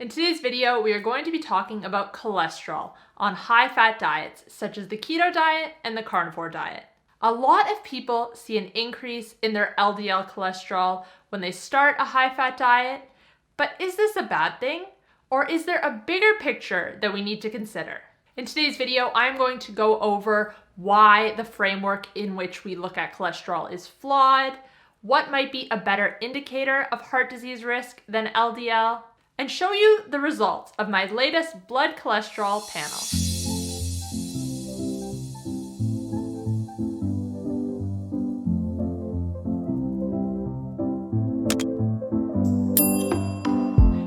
In today's video, we are going to be talking about cholesterol on high-fat diets such as the keto diet and the carnivore diet. A lot of people see an increase in their LDL cholesterol when they start a high-fat diet, but is this a bad thing? Or is there a bigger picture that we need to consider? In today's video, I'm going to go over why the framework in which we look at cholesterol is flawed, what might be a better indicator of heart disease risk than LDL, and show you the results of my latest blood cholesterol panel.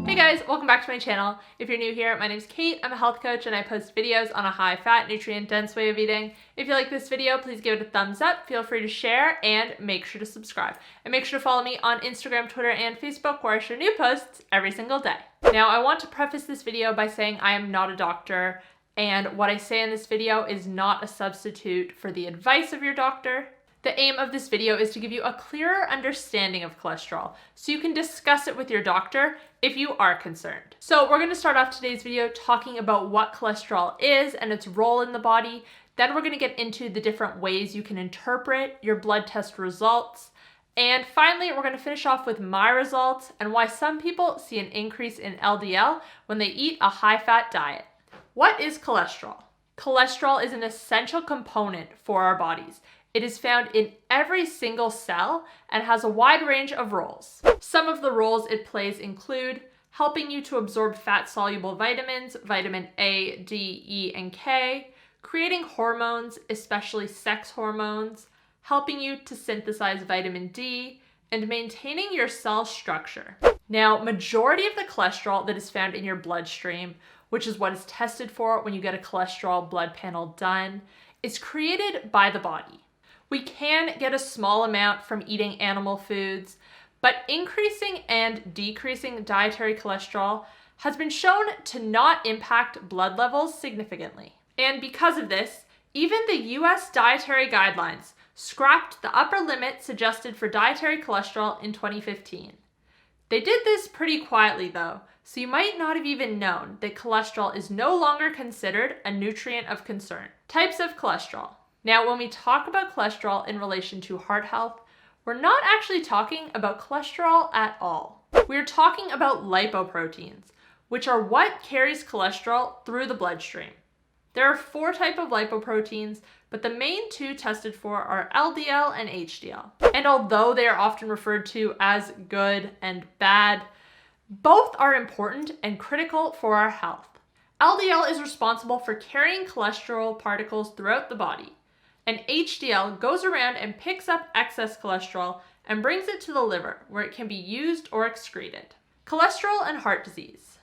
Hey guys, welcome back to my channel. If you're new here, my name's Kate. I'm a health coach and I post videos on a high-fat, nutrient-dense way of eating. If you like this video, please give it a thumbs up, feel free to share, and make sure to subscribe. And make sure to follow me on Instagram, Twitter, and Facebook, where I share new posts every single day. Now, I want to preface this video by saying I am not a doctor, and what I say in this video is not a substitute for the advice of your doctor. The aim of this video is to give you a clearer understanding of cholesterol so you can discuss it with your doctor if you are concerned. So we're going to start off today's video talking about what cholesterol is and its role in the body. Then we're going to get into the different ways you can interpret your blood test results. And finally, we're going to finish off with my results and why some people see an increase in LDL when they eat a high-fat diet. What is cholesterol? Cholesterol is an essential component for our bodies. It is found in every single cell and has a wide range of roles. Some of the roles it plays include helping you to absorb fat-soluble vitamins, vitamin A, D, E, and K, creating hormones, especially sex hormones, helping you to synthesize vitamin D, and maintaining your cell structure. Now, majority of the cholesterol that is found in your bloodstream, which is what is tested for when you get a cholesterol blood panel done, is created by the body. We can get a small amount from eating animal foods, but increasing and decreasing dietary cholesterol has been shown to not impact blood levels significantly. And because of this, even the US dietary guidelines scrapped the upper limit suggested for dietary cholesterol in 2015. They did this pretty quietly though, so you might not have even known that cholesterol is no longer considered a nutrient of concern. Types of cholesterol. Now, when we talk about cholesterol in relation to heart health, we're not actually talking about cholesterol at all. We're talking about lipoproteins, which are what carries cholesterol through the bloodstream. There are 4 types of lipoproteins, but the main 2 tested for are LDL and HDL. And although they are often referred to as good and bad, both are important and critical for our health. LDL is responsible for carrying cholesterol particles throughout the body, and HDL goes around and picks up excess cholesterol and brings it to the liver, where it can be used or excreted. Cholesterol and heart disease.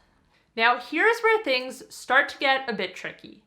Now, here's where things start to get a bit tricky.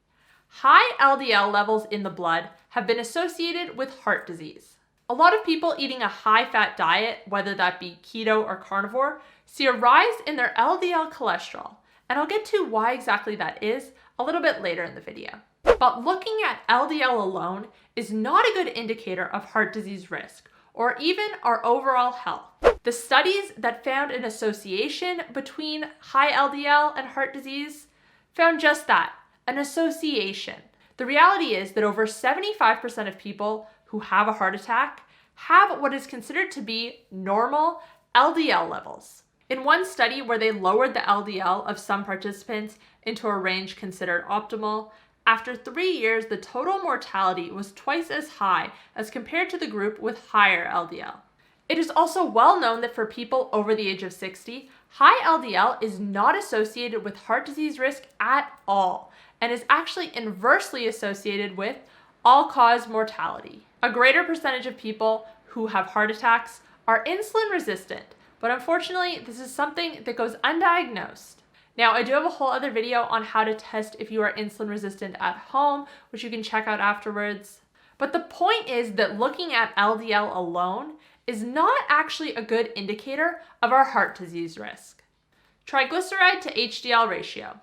High LDL levels in the blood have been associated with heart disease. A lot of people eating a high-fat diet, whether that be keto or carnivore, see a rise in their LDL cholesterol, and I'll get to why exactly that is a little bit later in the video. But looking at LDL alone is not a good indicator of heart disease risk, or even our overall health. The studies that found an association between high LDL and heart disease found just that, an association. The reality is that over 75% of people who have a heart attack have what is considered to be normal LDL levels. In one study where they lowered the LDL of some participants into a range considered optimal, after 3 years, the total mortality was twice as high as compared to the group with higher LDL. It is also well known that for people over the age of 60, high LDL is not associated with heart disease risk at all, and is actually inversely associated with all-cause mortality. A greater percentage of people who have heart attacks are insulin resistant, but unfortunately, this is something that goes undiagnosed. Now, I do have a whole other video on how to test if you are insulin resistant at home, which you can check out afterwards. But the point is that looking at LDL alone is not actually a good indicator of our heart disease risk. Triglyceride to HDL ratio.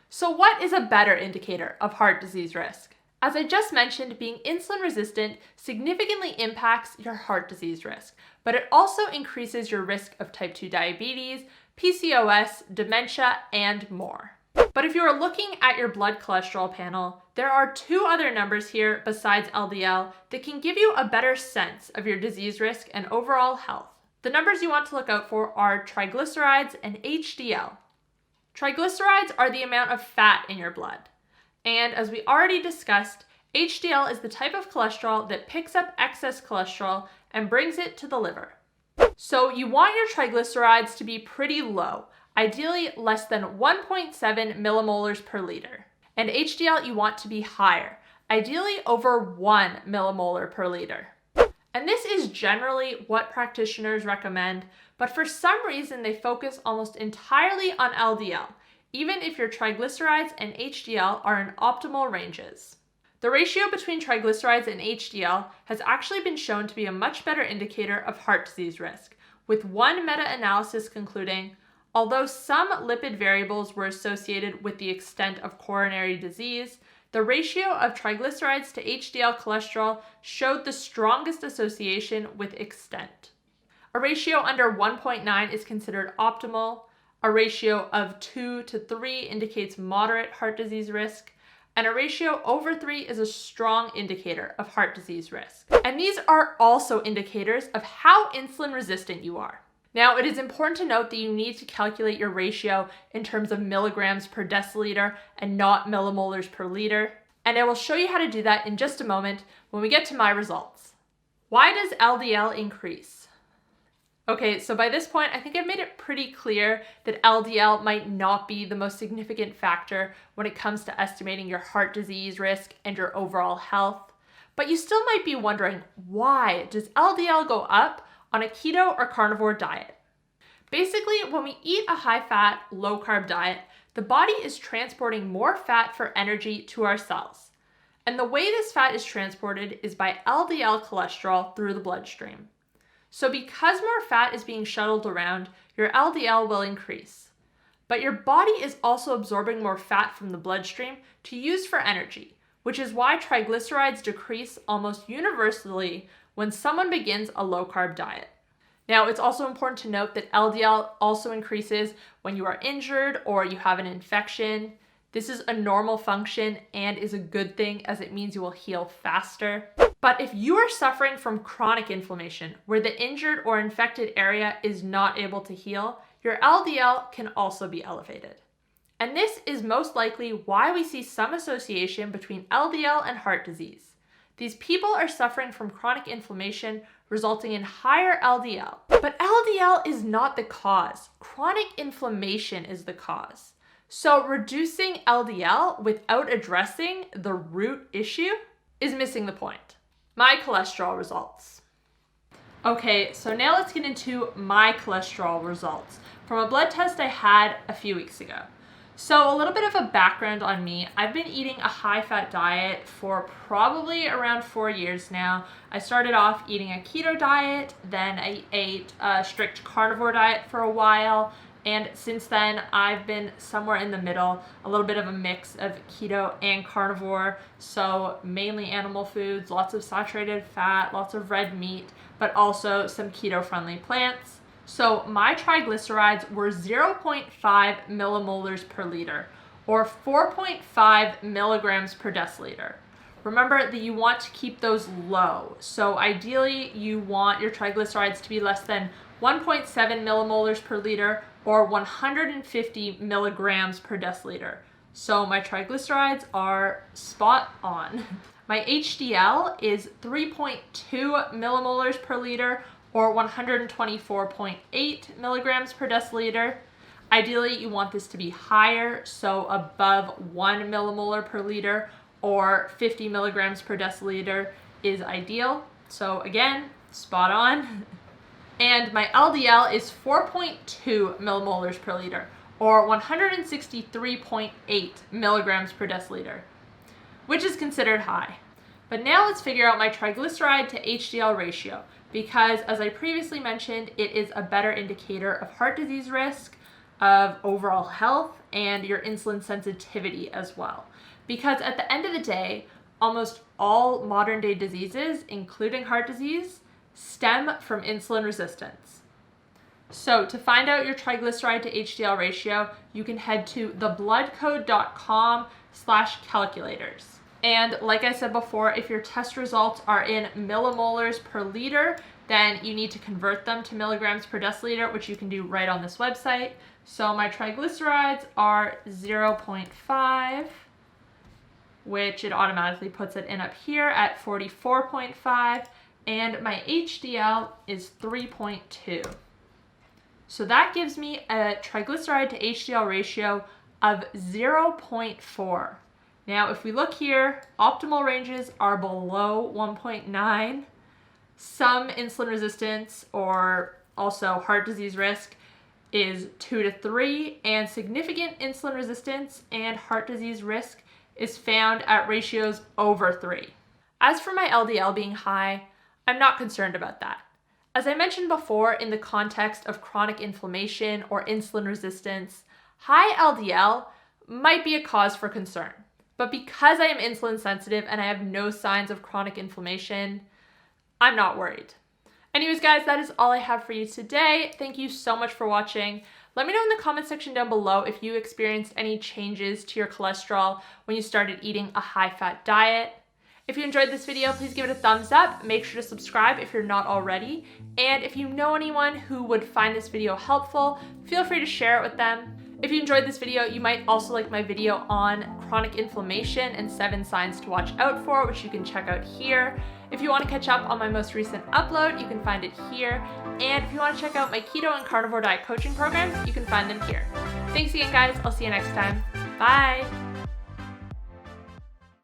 So what is a better indicator of heart disease risk? As I just mentioned, being insulin resistant significantly impacts your heart disease risk, but it also increases your risk of type 2 diabetes, PCOS, dementia, and more. But if you are looking at your blood cholesterol panel, there are two other numbers here besides LDL that can give you a better sense of your disease risk and overall health. The numbers you want to look out for are triglycerides and HDL. Triglycerides are the amount of fat in your blood. And as we already discussed, HDL is the type of cholesterol that picks up excess cholesterol and brings it to the liver. So you want your triglycerides to be pretty low, ideally less than 1.7 millimolars per liter. And HDL you want to be higher, ideally over 1 millimolar per liter. And this is generally what practitioners recommend, but for some reason they focus almost entirely on LDL, even if your triglycerides and HDL are in optimal ranges. The ratio between triglycerides and HDL has actually been shown to be a much better indicator of heart disease risk, with one meta-analysis concluding, although some lipid variables were associated with the extent of coronary disease, the ratio of triglycerides to HDL cholesterol showed the strongest association with extent. A ratio under 1.9 is considered optimal, a ratio of 2 to 3 indicates moderate heart disease risk, and a ratio over 3 is a strong indicator of heart disease risk. And these are also indicators of how insulin resistant you are. Now, it is important to note that you need to calculate your ratio in terms of milligrams per deciliter and not millimolars per liter. And I will show you how to do that in just a moment when we get to my results. Why does LDL increase? Okay, so by this point, I think I've made it pretty clear that LDL might not be the most significant factor when it comes to estimating your heart disease risk and your overall health. But you still might be wondering, why does LDL go up on a keto or carnivore diet? Basically, when we eat a high-fat, low-carb diet, the body is transporting more fat for energy to our cells. And the way this fat is transported is by LDL cholesterol through the bloodstream. So because more fat is being shuttled around, your LDL will increase. But your body is also absorbing more fat from the bloodstream to use for energy, which is why triglycerides decrease almost universally when someone begins a low-carb diet. Now, it's also important to note that LDL also increases when you are injured or you have an infection. This is a normal function and is a good thing as it means you will heal faster. But if you are suffering from chronic inflammation where the injured or infected area is not able to heal, your LDL can also be elevated. And this is most likely why we see some association between LDL and heart disease. These people are suffering from chronic inflammation resulting in higher LDL. But LDL is not the cause. Chronic inflammation is the cause. So reducing LDL without addressing the root issue is missing the point. My cholesterol results. Okay, so now let's get into my cholesterol results from a blood test I had a few weeks ago. So a little bit of a background on me. I've been eating a high-fat diet for probably around 4 years now. I started off eating a keto diet, then I ate a strict carnivore diet for a while, and since then I've been somewhere in the middle, a little bit of a mix of keto and carnivore, so mainly animal foods, lots of saturated fat, lots of red meat, but also some keto-friendly plants. So my triglycerides were 0.5 millimolars per liter, or 4.5 milligrams per deciliter. Remember that you want to keep those low. So ideally, you want your triglycerides to be less than 1.7 millimolars per liter, or 150 milligrams per deciliter. So my triglycerides are spot on. My HDL is 3.2 millimolars per liter, or 124.8 milligrams per deciliter. Ideally, you want this to be higher, so above 1 millimolar per liter or 50 milligrams per deciliter is ideal. So again, spot on. And my LDL is 4.2 millimolars per liter or 163.8 milligrams per deciliter, which is considered high. But now let's figure out my triglyceride to HDL ratio, because as I previously mentioned, it is a better indicator of heart disease risk, of overall health, and your insulin sensitivity as well. Because at the end of the day, almost all modern day diseases, including heart disease, stem from insulin resistance. So to find out your triglyceride to HDL ratio, you can head to thebloodcode.com/calculators. And like I said before, if your test results are in millimolars per liter, then you need to convert them to milligrams per deciliter, which you can do right on this website. So my triglycerides are 0.5, which it automatically puts it in up here at 44.5, and my HDL is 3.2. So that gives me a triglyceride to HDL ratio of 0.4. Now, if we look here, optimal ranges are below 1.9. Some insulin resistance or also heart disease risk is 2 to 3, and significant insulin resistance and heart disease risk is found at ratios over 3. As for my LDL being high, I'm not concerned about that. As I mentioned before, in the context of chronic inflammation or insulin resistance, high LDL might be a cause for concern. But because I am insulin sensitive and I have no signs of chronic inflammation, I'm not worried. Anyways, guys, that is all I have for you today. Thank you so much for watching. Let me know in the comment section down below if you experienced any changes to your cholesterol when you started eating a high-fat diet. If you enjoyed this video, please give it a thumbs up. Make sure to subscribe if you're not already. And if you know anyone who would find this video helpful, feel free to share it with them. If you enjoyed this video, you might also like my video on chronic inflammation and 7 signs to watch out for, which you can check out here. If you want to catch up on my most recent upload, you can find it here. And if you want to check out my keto and carnivore diet coaching programs, you can find them here. Thanks again, guys. I'll see you next time. Bye.